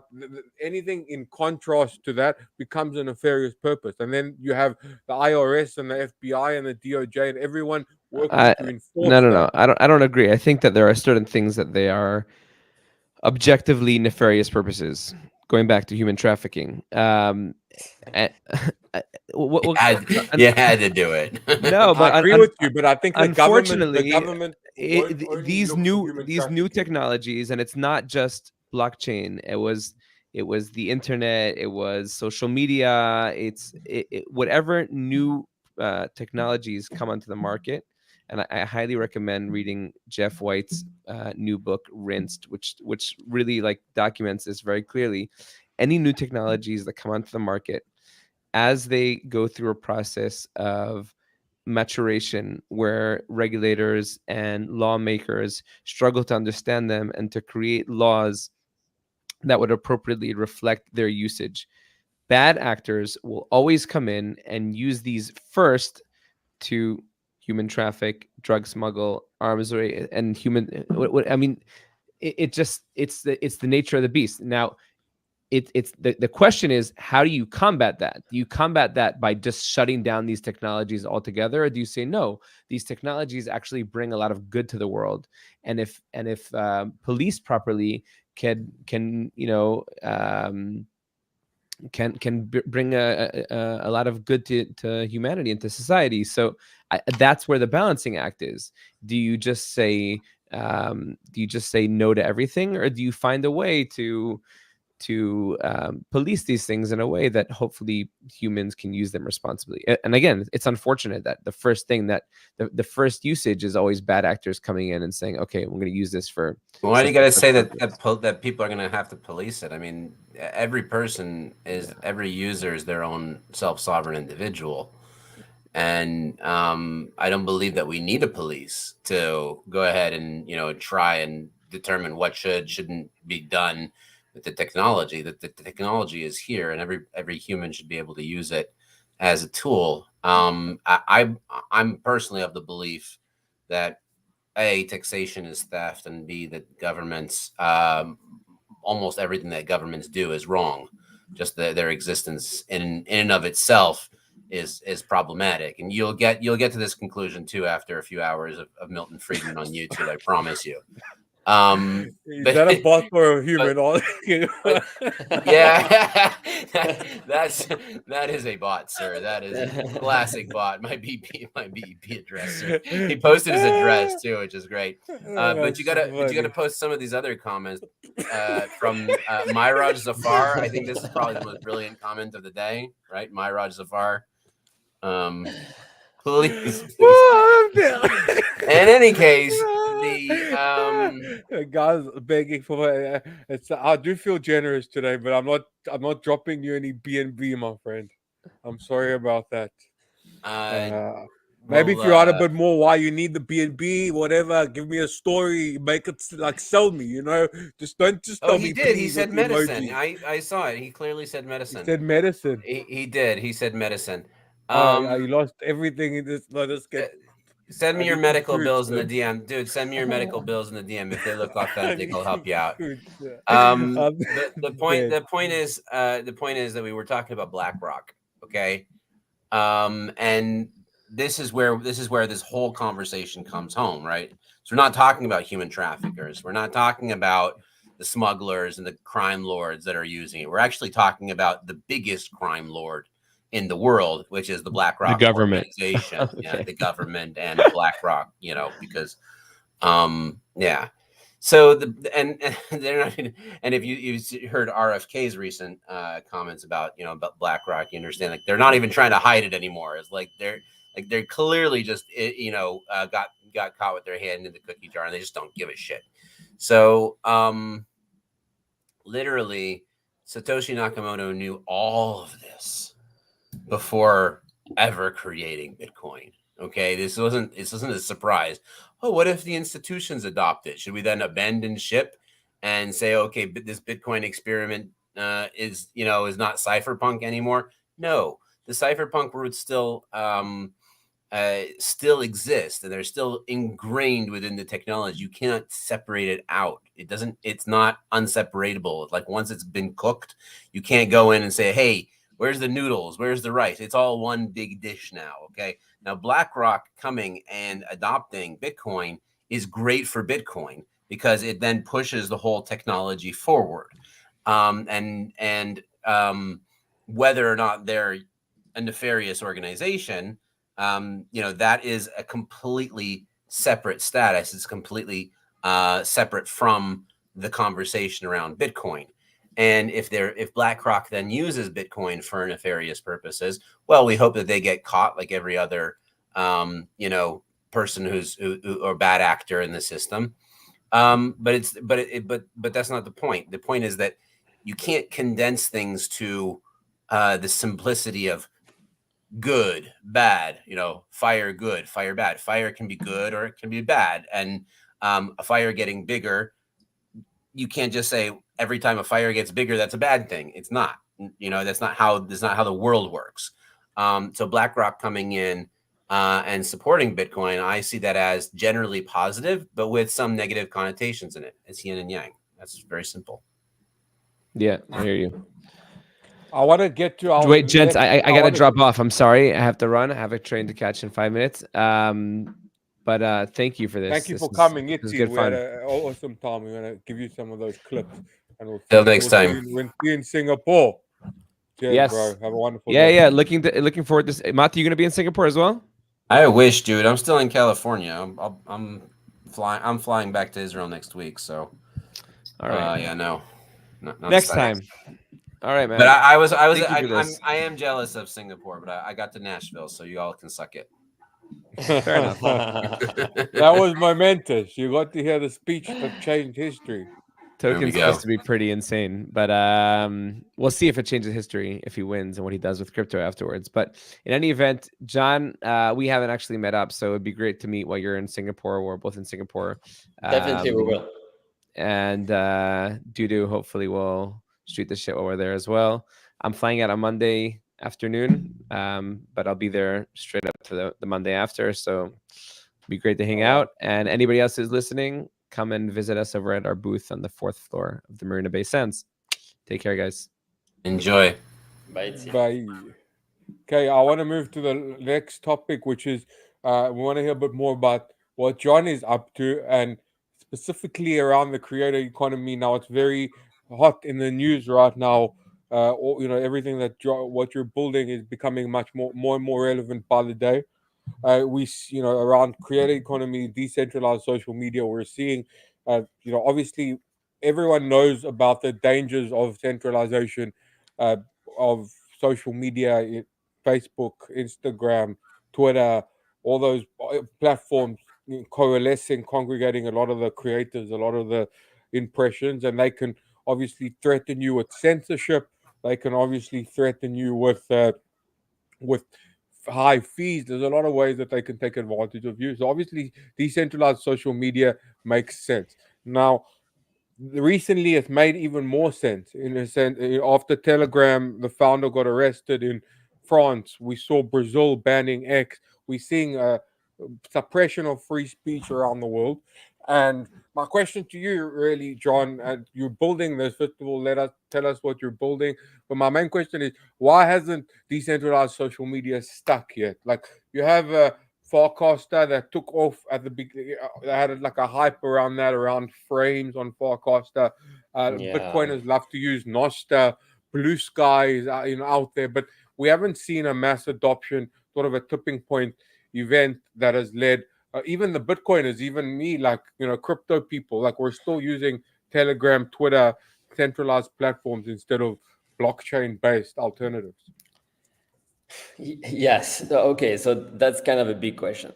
anything in contrast to that becomes a nefarious purpose, and then you have the IRS and the FBI and the DOJ and everyone working to enforce. No, I don't agree. I think that there are certain things that they are objectively nefarious purposes. Going back to human trafficking, You had to do it. No, but I agree with you, but I think the unfortunately, government won't only these look for new human these new trafficking. technologies, and it's not just blockchain. It was the internet. It was social media. Whatever new technologies come onto the market. And I highly recommend reading Jeff White's new book, Rinsed, which really like documents this very clearly. Any new technologies that come onto the market, as they go through a process of maturation where regulators and lawmakers struggle to understand them and to create laws that would appropriately reflect their usage, bad actors will always come in and use these first to human traffic, drug smuggle, arms race, and human. I mean, it's the nature of the beast. Now, it's the question is, how do you combat that? Do you combat that by just shutting down these technologies altogether, or do you say no, these technologies actually bring a lot of good to the world, and if policed properly, can bring a lot of good to humanity and to society. So that's where the balancing act is. Do you just say no to everything, or do you find a way to police these things in a way that hopefully humans can use them responsibly? And again, it's unfortunate that the first thing that the first usage is always bad actors coming in and saying, okay, we're going to use this for. Why do you got to say that people are going to have to police it? I mean, every user is their own self-sovereign individual. And I don't believe that we need a police to go ahead and, try and determine what shouldn't be done with the technology. That the technology is here, and every human should be able to use it as a tool. I'm personally of the belief that A, taxation is theft, and B, that governments, almost everything that governments do is wrong. Just their existence in and of itself is problematic. And you'll get to this conclusion too after a few hours of Milton Friedman on YouTube, I promise you. Is that a bot or a human? Yeah, that is a bot, sir. That is a classic bot. My BP address, sir. He posted his address too, which is great. But you gotta post some of these other comments from Myraj Zafar. I think this is probably the most brilliant comment of the day, right? Myraj Zafar. Please. In any case, the guys begging for it's. I do feel generous today, but I'm not dropping you any BNB, my friend. I'm sorry about that. Maybe if you add a bit more why you need the BNB, whatever, give me a story, make it like sell me, just don't tell me. He did. He said medicine. I saw it. He clearly said medicine. He said medicine. He did. He said medicine. You lost everything in this. Let us get. Send me your medical bills in the DM, dude. Send me your medical bills in the DM. If they look authentic, I'll help you out. The point is that we were talking about BlackRock, okay? And this is where this whole conversation comes home, right? So we're not talking about human traffickers. We're not talking about the smugglers and the crime lords that are using it. We're actually talking about the biggest crime lord in the world, which is the BlackRock organization. Okay. Yeah, the government and BlackRock, because yeah. So they're not, and if you heard RFK's recent comments about about BlackRock, you understand like they're not even trying to hide it anymore. It's like they're clearly just got caught with their hand in the cookie jar, and they just don't give a shit. So literally, Satoshi Nakamoto knew all of this before ever creating Bitcoin. Okay, this wasn't a surprise. Oh, what if the institutions adopt it? Should we then abandon ship and say, okay, but this Bitcoin experiment is not cypherpunk anymore? No, the cypherpunk roots still exist, and they're still ingrained within the technology. You can't separate it out. It's not unseparatable. Like once it's been cooked, you can't go in and say, hey, where's the noodles? Where's the rice? It's all one big dish now, okay? Now, BlackRock coming and adopting Bitcoin is great for Bitcoin because it then pushes the whole technology forward. And whether or not they're a nefarious organization, that is a completely separate status. It's completely separate from the conversation around Bitcoin. And if BlackRock then uses Bitcoin for nefarious purposes, well, we hope that they get caught like every other, person or bad actor in the system. But that's not the point. The point is that you can't condense things to the simplicity of good, bad, fire good, fire bad. Fire can be good or it can be bad. And a fire getting bigger, you can't just say every time a fire gets bigger, that's a bad thing. It's not. That's not how the world works. So BlackRock coming in and supporting Bitcoin, I see that as generally positive, but with some negative connotations in it. It's yin and yang. That's very simple. Yeah, I hear you. I want to get to our Wait, gents, I got to drop off. I'm sorry. I have to run. I have a train to catch in 5 minutes. But thank you for this. Thank you for This coming, was Yitzy. good We had fun. an awesome time. We're going to give you some of those clips. And we'll Till next time. We'll see you in Singapore. Cheers, Yes. bro. Have a wonderful day. Yeah. Looking forward to. Mati, you going to be in Singapore as well? I wish, dude. I'm still in California. I'm flying back to Israel next week. So, all right. Yeah, no. Next time. All right, man. But I am jealous of Singapore, but I got to Nashville, so you all can suck it. Fair enough. That was momentous. You got to hear the speech that changed history. Token's supposed to be pretty insane, but we'll see if it changes history if he wins and what he does with crypto afterwards. But in any event, John, we haven't actually met up, so it'd be great to meet while you're in Singapore. We're both in Singapore. Definitely we will. And Dudu hopefully will shoot the shit while we're there as well. I'm flying out on Monday afternoon, but I'll be there straight up to the Monday after, so it'd be great to hang out. And anybody else who's listening, come and visit us over at our booth on the 4th floor of the Marina Bay Sands. Take care, guys. Enjoy. Bye. Bye. Okay, I want to move to the next topic, which is we want to hear a bit more about what John is up to, and specifically around the creator economy. Now, it's very hot in the news right now. Everything that what you're building is becoming much more and more relevant by the day. We around creator economy, decentralized social media, we're seeing obviously everyone knows about the dangers of centralization of social media, Facebook, Instagram, Twitter, all those platforms congregating a lot of the creators, a lot of the impressions, and they can obviously threaten you with censorship. They can obviously threaten you with high fees. There's a lot of ways that they can take advantage of you. So obviously, decentralized social media makes sense. Now, recently, it's made even more sense in a sense. After Telegram, the founder got arrested in France. We saw Brazil banning X. We're seeing suppression of free speech around the world. And my question to you, really, John, you're building this. First of all, tell us what you're building. But my main question is, why hasn't decentralized social media stuck yet? Like, you have a Farcaster that took off at the beginning. They had like a hype around that, around frames on Farcaster. Bitcoiners love to use Nostr. Blue Sky is out there, but we haven't seen a mass adoption, sort of a tipping point event that has led even the Bitcoiners, even me, like crypto people, like we're still using Telegram, Twitter, centralized platforms instead of blockchain-based alternatives. Yes. Okay. So that's kind of a big question.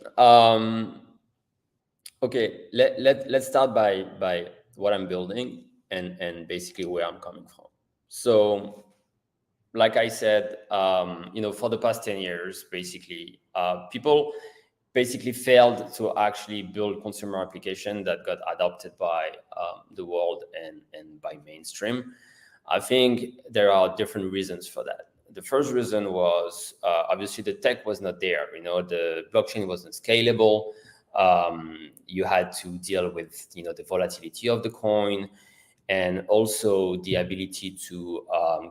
Okay. Let's start by what I'm building and basically where I'm coming from. So, like I said, for the past 10 years, basically, people basically failed to actually build consumer application that got adopted by the world and by mainstream. I think there are different reasons for that. The first reason was obviously the tech was not there. The blockchain wasn't scalable. You had to deal with the volatility of the coin, and also the ability to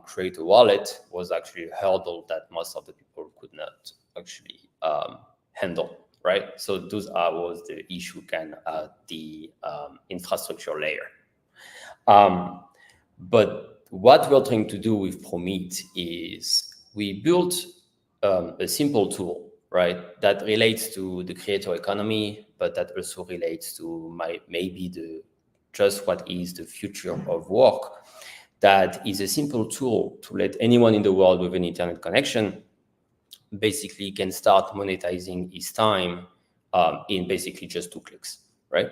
create a wallet was actually a hurdle that most of the people could not actually handle. Right, so those was the issue, the infrastructure layer. But what we're trying to do with Promeet is we built a simple tool, right, that relates to the creator economy, but that also relates to maybe just what is the future of work. That is a simple tool to let anyone in the world with an internet connection basically can start monetizing his time in basically just 2 clicks, right?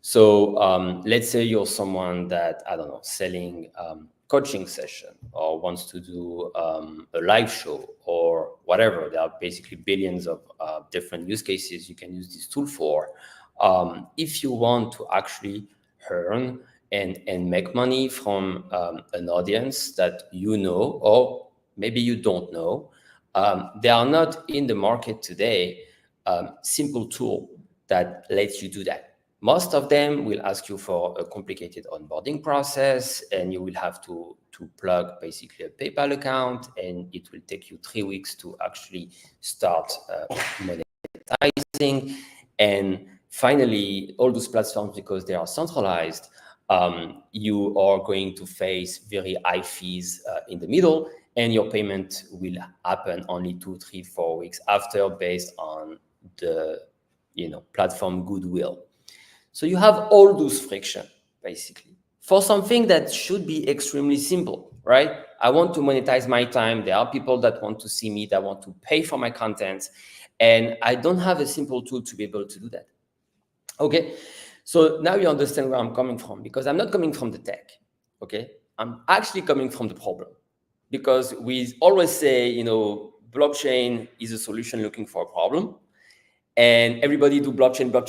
So let's say you're someone that, I don't know, selling coaching session or wants to do a live show or whatever. There are basically billions of different use cases you can use this tool for. If you want to actually earn and make money from an audience that you know, or maybe you don't know, there are not in the market today simple tool that lets you do that. Most of them will ask you for a complicated onboarding process, and you will have to plug basically a PayPal account, and it will take you 3 weeks to actually start monetizing. And finally, all those platforms, because they are centralized, you are going to face very high fees in the middle, and your payment will happen only 2, 3, 4 weeks after, based on the platform goodwill. So you have all those friction basically for something that should be extremely simple, right? I want to monetize my time. There are people that want to see me, that want to pay for my content, and I don't have a simple tool to be able to do that. Okay, so now you understand where I'm coming from, because I'm not coming from the tech. Okay, I'm actually coming from the problem, because we always say, blockchain is a solution looking for a problem. And everybody do blockchain, but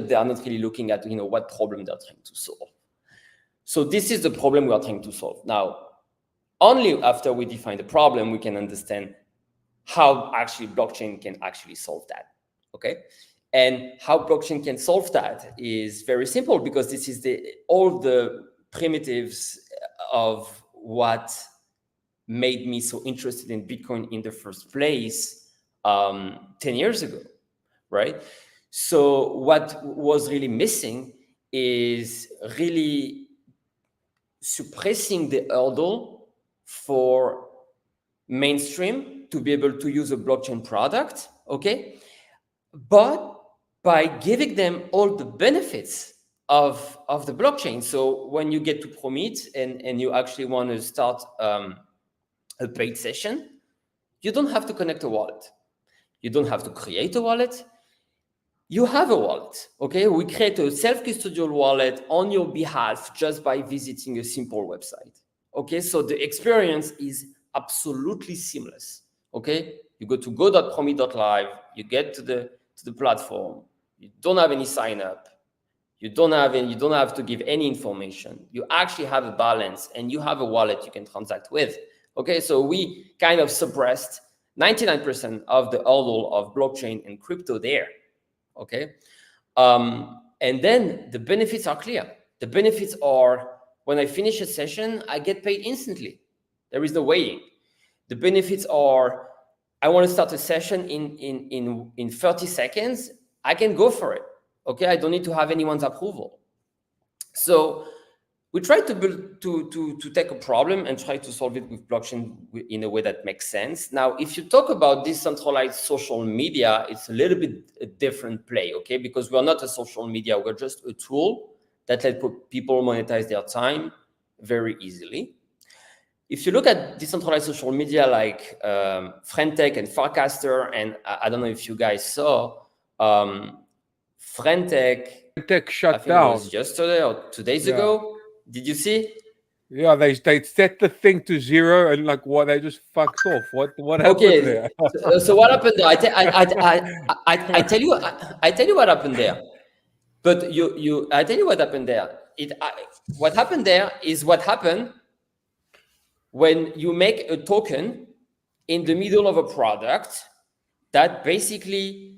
they are not really looking at what problem they're trying to solve. So this is the problem we are trying to solve. Now, only after we define the problem, we can understand how actually blockchain can actually solve that. Okay, and how blockchain can solve that is very simple, because this is all the primitives of what made me so interested in Bitcoin in the first place 10 years ago. Right? So what was really missing is really suppressing the hurdle for mainstream to be able to use a blockchain product, okay? But by giving them all the benefits of the blockchain. So when you get to Promeet and you actually want to start a paid session, you don't have to connect a wallet. You don't have to create a wallet. You have a wallet, okay? We create a self-custodial wallet on your behalf just by visiting a simple website, okay? So the experience is absolutely seamless, okay? You go to go.promeet.live, you get to the platform, you don't have any sign up, you don't have to give any information. You actually have a balance, and you have a wallet you can transact with, okay? So we kind of suppressed 99% of the hurdle of blockchain and crypto there. Okay, and then the benefits are clear. The benefits are, when I finish a session, I get paid instantly. There is no waiting. The benefits are, I want to start a session in 30 seconds. I can go for it. Okay, I don't need to have anyone's approval. So we try to build to take a problem and try to solve it with blockchain in a way that makes sense. Now, if you talk about decentralized social media, it's a little bit a different play, okay? Because we're not a social media, we're just a tool that lets people monetize their time very easily. If you look at decentralized social media like Friendtech and Farcaster, and I don't know if you guys saw, Friendtech shut down. It was yesterday or 2 days ago. Did you see? Yeah, they set the thing to 0 and they just fucked off. What happened there? So what happened there? I tell you what happened there. But I tell you what happened there. What happened there is what happened when you make a token in the middle of a product that basically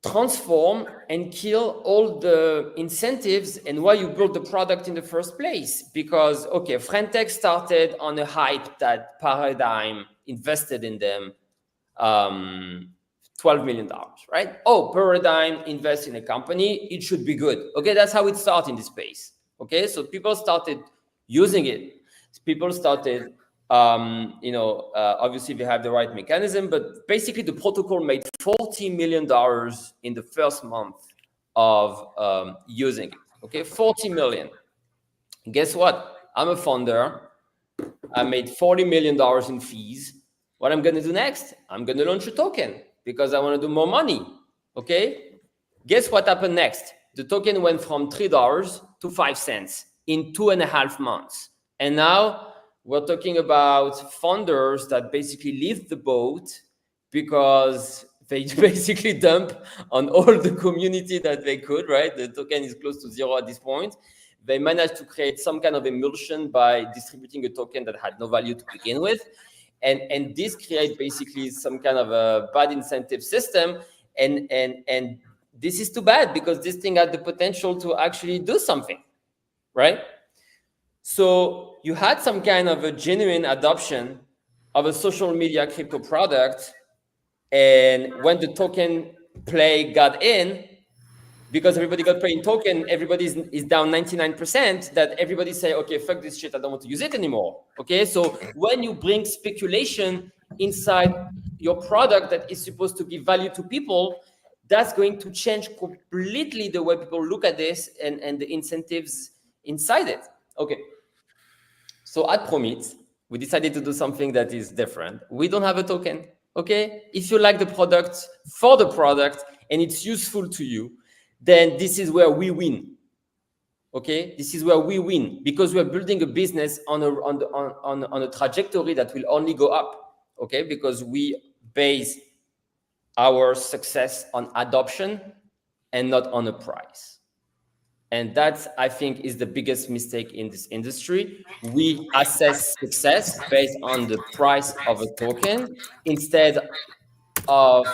transform and kill all the incentives and why you built the product in the first place. Because, okay, Friendtech started on a hype that Paradigm invested in them $12 million, right? Oh, Paradigm invests in a company, it should be good. Okay, that's how it started in this space. Okay, so people started using it. People started Obviously they have the right mechanism, but basically the protocol made $40 million in the first month of using it. Okay, 40 million. Guess what? I'm a founder. I made $40 million in fees. What I'm going to do next? I'm going to launch a token because I want to do more money. Okay. Guess what happened next? The token went from $3 to 5 cents in 2.5 months. And now we're talking about founders that basically leave the boat because they basically dump on all the community that they could, right? The token is close to zero at this point. They managed to create some kind of emulsion by distributing a token that had no value to begin with. And this creates basically some kind of a bad incentive system. And this is too bad because this thing had the potential to actually do something, right? So you had some kind of a genuine adoption of a social media crypto product. And when the token play got in, because everybody got paid in token, everybody is down 99%, that everybody say, okay, fuck this shit, I don't want to use it anymore. Okay, so when you bring speculation inside your product that is supposed to give value to people, that's going to change completely the way people look at this and the incentives inside it. Okay, so at Promeet, we decided to do something that is different. We don't have a token, okay? If you like the product for the product and it's useful to you, then this is where we win. Okay, this is where we win because we're building a business on a trajectory that will only go up. Okay, because we base our success on adoption and not on a price. And that, I think, is the biggest mistake in this industry. We assess success based on the price of a token instead of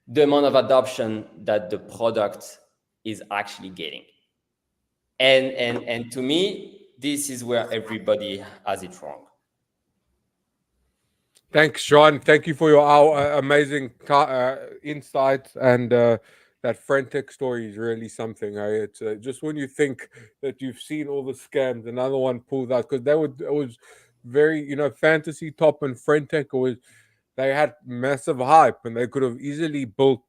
the amount of adoption that the product is actually getting. And to me, this is where everybody has it wrong. Thanks, Sean. Thank you for your amazing insights, and that Frentech story is really something. It's just when you think that you've seen all the scams, another one pulls out, because it was very, fantasy top and Frentech they had massive hype, and they could have easily built,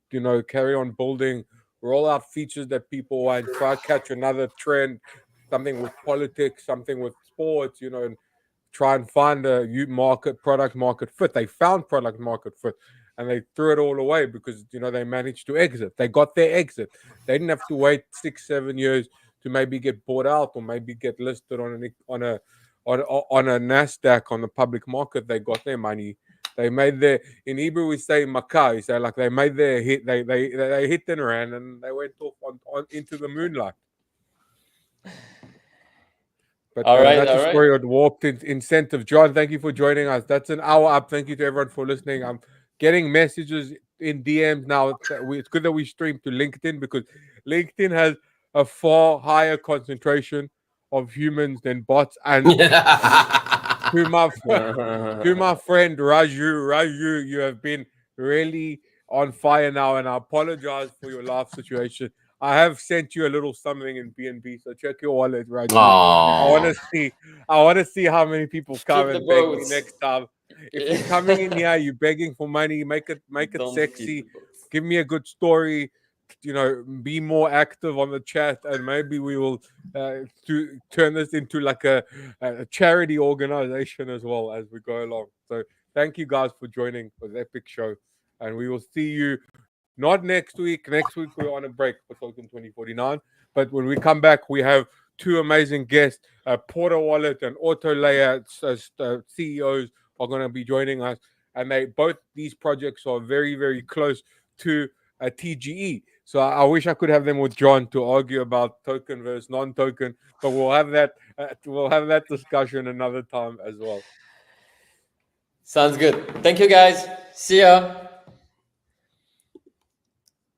carry on building, roll out features that people want, try to catch another trend, something with politics, something with sports, and try and find a product market fit. They found product market fit, and they threw it all away because they managed to exit. They got their exit. They didn't have to wait 6-7 years to maybe get bought out or maybe get listed on a Nasdaq on the public market. They got their money. They made their, in Hebrew we say makah, so like they made their hit. They hit and ran, and they went off on into the moonlight. But that's a story of warped incentive. John, thank you for joining us. That's an hour up. Thank you to everyone for listening. I'm getting messages in DMs now. It's good that we stream to LinkedIn because LinkedIn has a far higher concentration of humans than bots. And to my friend Raju, you have been really on fire now, and I apologize for your laugh situation. I have sent you a little something in BNB, so check your wallet, right? I want to see how many people come and beg me next time. If you're coming in here, you're begging for money, make it sexy. Give me a good story. Be more active on the chat, and maybe we will turn this into like a charity organization as well as we go along. So thank you guys for joining for the epic show, and we will see you not next week. Next week we're on a break for Token 2049, but when we come back, we have two amazing guests. Porter Wallet and Auto Layer CEOs are going to be joining us, and both these projects are very, very close to a TGE. So I wish I could have them with John to argue about token versus non-token, but we'll have that discussion another time as well. Sounds good. Thank you, guys. See ya.